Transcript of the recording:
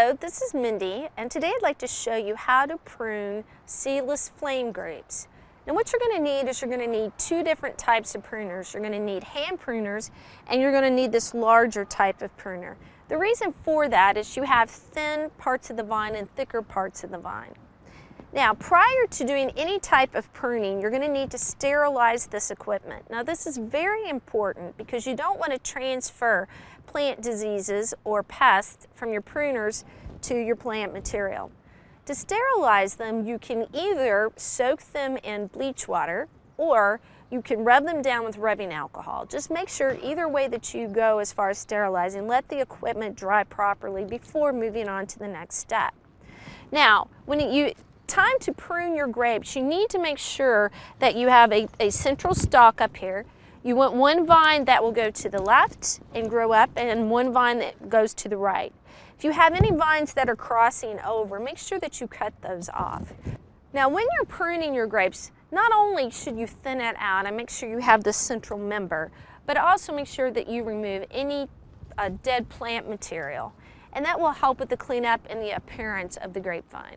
Hello, this is Mindy, and today I'd like to show you how to prune seedless flame grapes. Now what you're going to need is you're going to need two different types of pruners. You're going to need hand pruners, and you're going to need this larger type of pruner. The reason for that is you have thin parts of the vine and thicker parts of the vine. Now, prior to doing any type of pruning, you're going to need to sterilize this equipment. Now, this is very important because you don't want to transfer plant diseases or pests from your pruners to your plant material. To sterilize them, you can either soak them in bleach water or you can rub them down with rubbing alcohol. Just make sure either way that you go as far as sterilizing, let the equipment dry properly before moving on to the next step. Now, time to prune your grapes, you need to make sure that you have a central stalk up here. You want one vine that will go to the left and grow up and one vine that goes to the right. If you have any vines that are crossing over, make sure that you cut those off. Now when you're pruning your grapes, not only should you thin it out and make sure you have the central member, but also make sure that you remove any dead plant material. And that will help with the cleanup and the appearance of the grapevine.